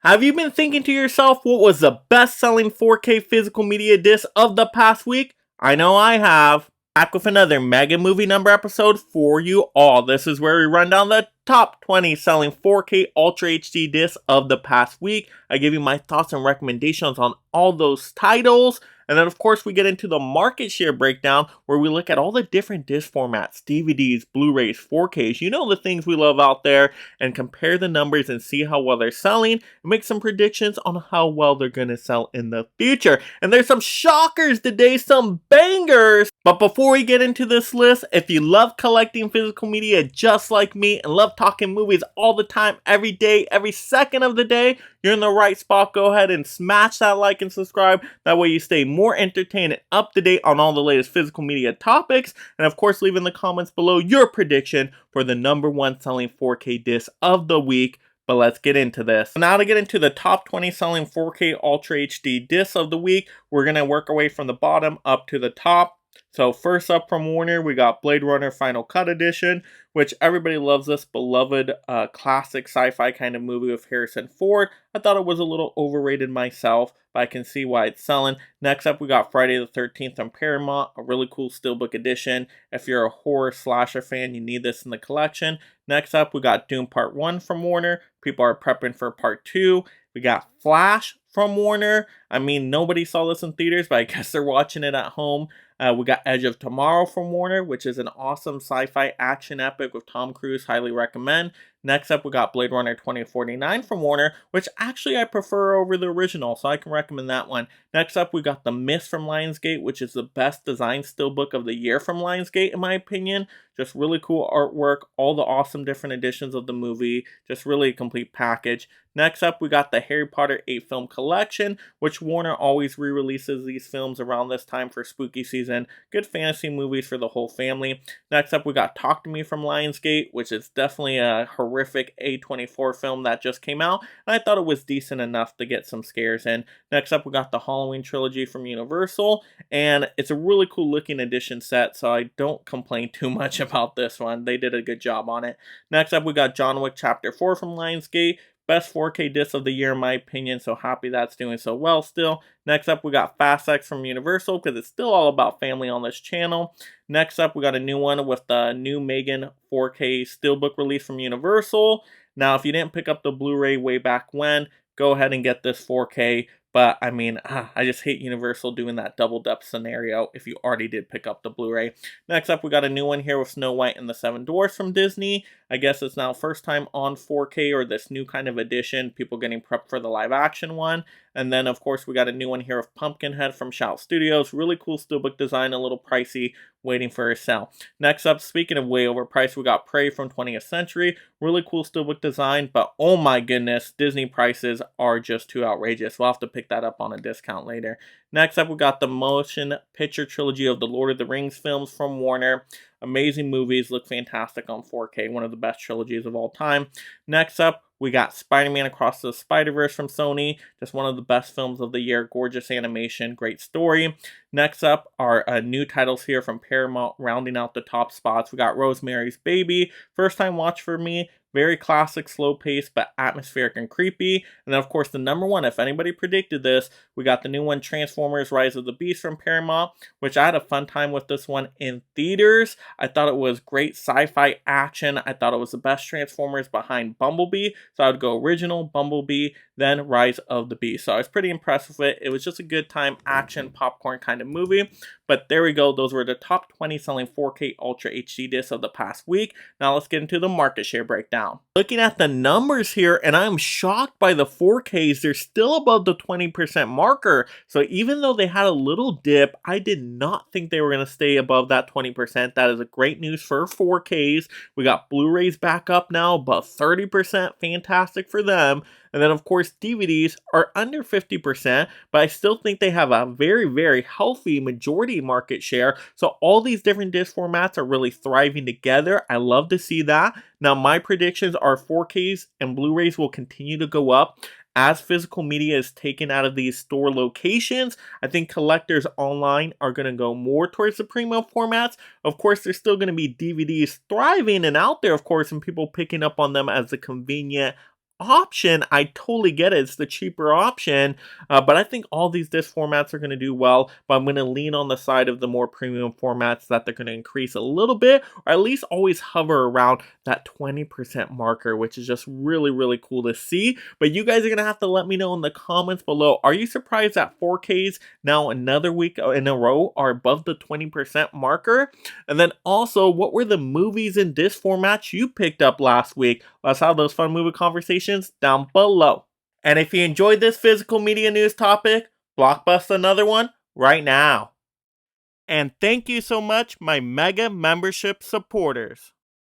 Have you been thinking to yourself what was the best selling 4K physical media disc of the past week? I know I have. Back with another Mega Movie Number episode for you all. This is where we run down the top 20 selling 4K Ultra HD discs of the past week. I give you my thoughts and recommendations on all those titles. And then, of course, we get into the market share breakdown where we look at all the different disc formats, DVDs, Blu-rays, 4Ks, you know the things we love out there, and compare the numbers and see how well they're selling and make some predictions on how well they're going to sell in the future. And there's some shockers today, some bangers. But before we get into this list, if you love collecting physical media just like me and love talking movies all the time, every day, every second of the day, you're in the right spot. Go ahead and smash that like and subscribe. That way you stay more entertained and up to date on all the latest physical media topics. And of course, leave in the comments below your prediction for the number one selling 4K disc of the week. But let's get into this. Now to get into the top 20 selling 4K Ultra HD discs of the week, we're going to work our way from the bottom up to the top. So first up from Warner, we got Blade Runner Final Cut Edition, which everybody loves this beloved classic sci-fi kind of movie with Harrison Ford. I thought it was a little overrated myself, but I can see why it's selling. Next up, we got Friday the 13th on Paramount, a really cool steelbook edition. If you're a horror slasher fan, you need this in the collection. Next up, we got Doom Part 1 from Warner. People are prepping for Part 2. We got Flash from Warner. I mean, nobody saw this in theaters, but I guess they're watching it at home. We got Edge of Tomorrow from Warner, which is an awesome sci-fi action epic with Tom Cruise. Highly recommend. Next up, we got Blade Runner 2049 from Warner, which actually I prefer over the original, so I can recommend that one. Next up, we got The Mist from Lionsgate, which is the best design steelbook of the year from Lionsgate, in my opinion. Just really cool artwork, all the awesome different editions of the movie, just really a complete package. Next up, we got the Harry Potter 8-film collection, which Warner always re-releases these films around this time for spooky season. Good fantasy movies for the whole family. Next up, we got Talk to Me from Lionsgate, which is definitely a horrific A24 film that just came out, and I thought it was decent enough to get some scares in. Next up, we got the Halloween trilogy from Universal, and it's a really cool looking edition set, so I don't complain too much about this one. They did a good job on it. Next up, we got John Wick Chapter 4 from Lionsgate. Best 4K disc of the year in my opinion, so happy that's doing so well still. Next up, we got Fast X from Universal, because it's still all about family on this channel. Next up, we got a new one with the new Megan 4K Steelbook release from Universal. Now, if you didn't pick up the Blu-ray way back when, go ahead and get this 4K. But, I mean, I just hate Universal doing that double depth scenario if you already did pick up the Blu-ray. Next up, we got a new one here with Snow White and the Seven Dwarfs from Disney. I guess it's now first time on 4K, or this new kind of edition, people getting prepped for the live action one. And then, of course, we got a new one here with Pumpkinhead from Shout Studios. Really cool steelbook design, a little pricey, waiting for a sale. Next up, speaking of way overpriced, we got Prey from 20th Century. Really cool steelbook design, but oh my goodness, Disney prices are just too outrageous. We'll have to pick that up on a discount later. Next up, we got the motion picture trilogy of the Lord of the Rings films from Warner. Amazing movies, look fantastic on 4K, one of the best trilogies of all time. Next up, we got Spider-Man Across the Spider-Verse from Sony, just one of the best films of the year, gorgeous animation, great story. Next up are new titles here from Paramount, rounding out the top spots. We got Rosemary's Baby, first time watch for me, very classic, slow paced, but atmospheric and creepy. And then, of course, the number one, if anybody predicted this, we got the new one, Transformers Rise of the Beast from Paramount, which I had a fun time with this one in theaters. I thought it was great sci-fi action. I thought it was the best Transformers behind Bumblebee. So I would go original, Bumblebee, then Rise of the Beast. So I was pretty impressed with it. It was just a good time, action, popcorn kind of movie. But there we go. Those were the top 20 selling 4K Ultra HD discs of the past week. Now let's get into the market share breakdown. Looking at the numbers here, and I'm shocked by the 4Ks. They're still above the 20% marker. So even though they had a little dip, I did not think they were going to stay above that 20%. That is a great news for 4Ks. We got Blu-rays back up now, above 30%. Fantastic for them. And then, of course, DVDs are under 50%, but I still think they have a very, very healthy majority market share. So all these different disc formats are really thriving together. I love to see that. Now, my predictions are 4Ks and Blu-rays will continue to go up as physical media is taken out of these store locations. I think collectors online are going to go more towards the premium formats. Of course, there's still going to be DVDs thriving and out there, of course, and people picking up on them as a convenient option, I totally get it. It's the cheaper option, but I think all these disc formats are going to do well. But I'm going to lean on the side of the more premium formats that they're going to increase a little bit, or at least always hover around that 20% marker, which is just really, really cool to see. But you guys are going to have to let me know in the comments below. Are you surprised that 4Ks now another week in a row are above the 20% marker? And then also, what were the movies in disc formats you picked up last week? Let's have those fun movie conversations down below. And if you enjoyed this physical media news topic, blockbust another one right now. And thank you so much, my Mega membership supporters.